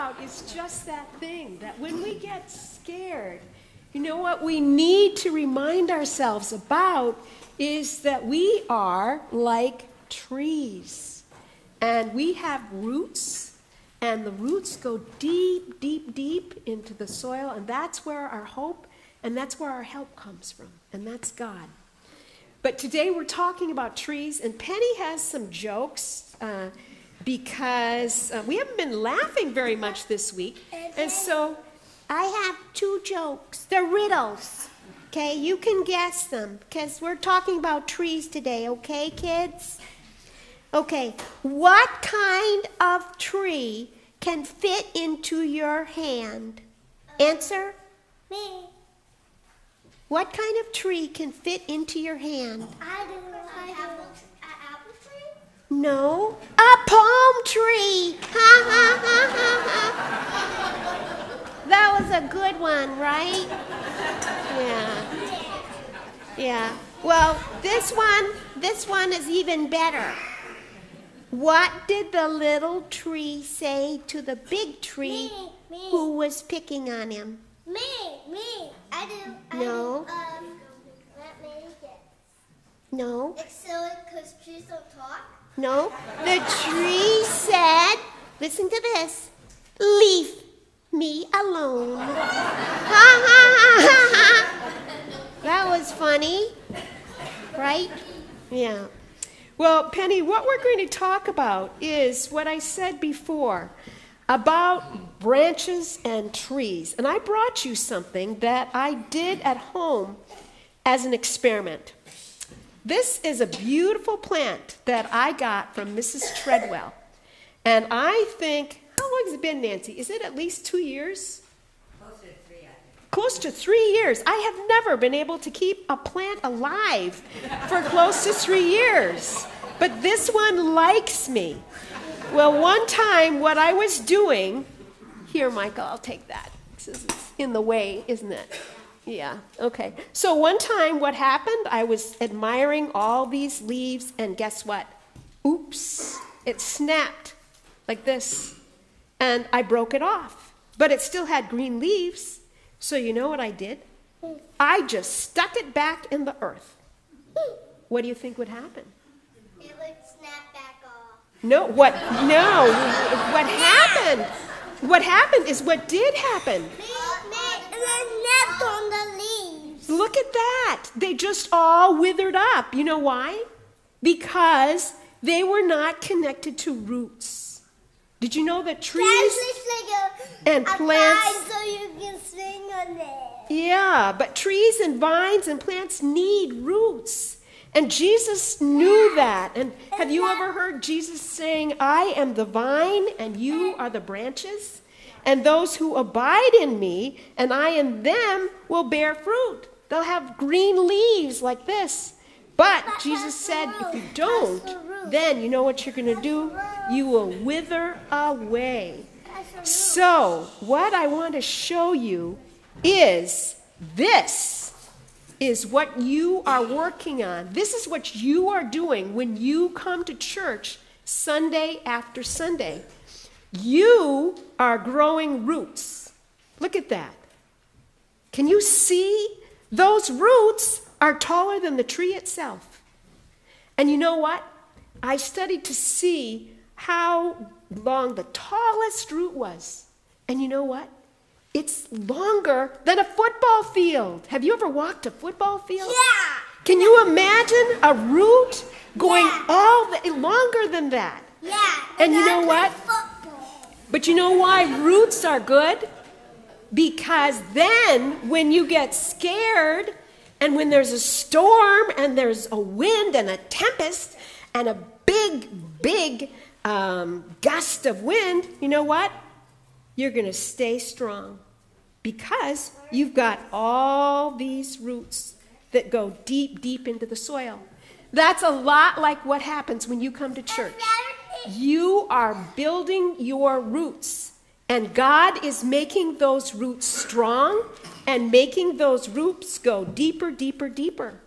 about is just that thing, that when we get scared, you know what we need to remind ourselves about is that we are like trees. And we have roots, and the roots go deep, deep, deep into the soil, and that's where our hope and that's where our help comes from, and that's God. But today we're talking about trees, and Penny has some jokes because we haven't been laughing very much this week. And so I have 2 jokes. They're riddles. Okay, you can guess them because we're talking about trees today, okay, kids? Okay, what kind of tree can fit into your hand? Answer? Me. What kind of tree can fit into your hand? I do. An apple tree? No, a palm tree. Ha ha ha ha ha. That was a good one, right? Yeah. Well, this one is even better. What did the little tree say to the big tree Me. who was picking on him? Me. I do. No. Let me guess. No. It's silly because trees don't talk. No. The tree said, listen to this, leave me alone. Ha ha ha ha ha. That was funny, right? Yeah. well, Penny, what we're going to talk about is what I said before about branches and trees. And I brought you something that I did at home as an experiment. This is a beautiful plant that I got from Mrs. Treadwell. And I think, how long has it been, Nancy? Is it at least 2 years? Close to 3 years. I have never been able to keep a plant alive for close to 3 years. But this one likes me. Well, one time what I was doing, here, Michael, I'll take that. This is in the way, isn't it? Yeah, okay. So one time what happened, I was admiring all these leaves, and guess what? Oops, it snapped like this, and I broke it off. But it still had green leaves. So you know what I did? I just stuck it back in the earth. What do you think would happen? It would snap back off. No, what happened? What happened is what did happen. It snapped on the leaves. Look at that. They just all withered up. You know why? Because they were not connected to roots. Did you know that trees and plants... so you can swing on it. Yeah, but trees and vines and plants need roots. And Jesus knew that. And have you ever heard Jesus saying, I am the vine and you are the branches? And those who abide in me and I in them will bear fruit. They'll have green leaves like this. But Jesus said, if you don't, then you know what you're going to do? You will wither away. So what I want to show you is this is what you are working on. This is what you are doing when you come to church Sunday after Sunday. You are growing roots. Look at that. Can you see? Those roots are taller than the tree itself. And you know what? I studied to see how long the tallest root was. And you know what? It's longer than a football field. Have you ever walked a football field? Yeah. Can you imagine a root going longer than that? Yeah. And you know what? Football. But you know why roots are good? Because then when you get scared and when there's a storm and there's a wind and a tempest and a big gust of wind, you know what? You're going to stay strong because you've got all these roots that go deep, deep into the soil. That's a lot like what happens when you come to church. You are building your roots, and God is making those roots strong and making those roots go deeper, deeper, deeper.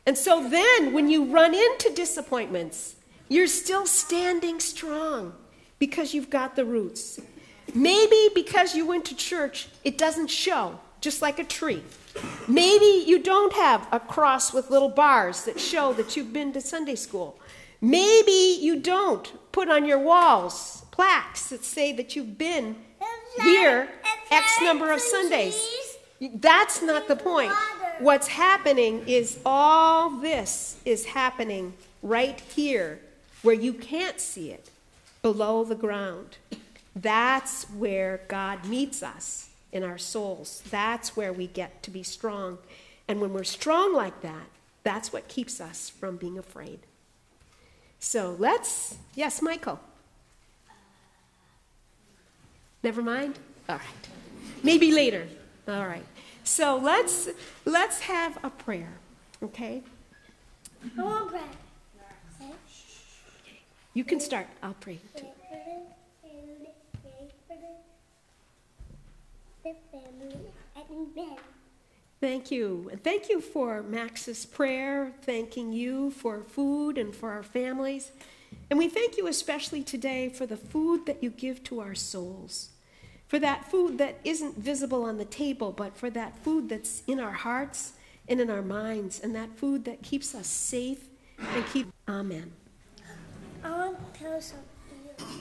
And so then when you run into disappointments, you're still standing strong because you've got the roots. Maybe because you went to church, it doesn't show, just like a tree. Maybe you don't have a cross with little bars that show that you've been to Sunday school. Maybe you don't put on your walls plaques that say that you've been here X number of Sundays. That's not the point. What's happening is all this is happening right here where you can't see it, below the ground. That's where God meets us in our souls. That's where we get to be strong. And when we're strong like that, that's what keeps us from being afraid. So yes, Michael. Never mind? All right. Maybe later. All right. So let's have a prayer, okay? I want to pray. You can start. I'll pray too. Thank you. And thank you for Max's prayer, thanking you for food and for our families. And we thank you especially today for the food that you give to our souls, for that food that isn't visible on the table, but for that food that's in our hearts and in our minds, and that food that keeps us safe and Amen. I want to tell something.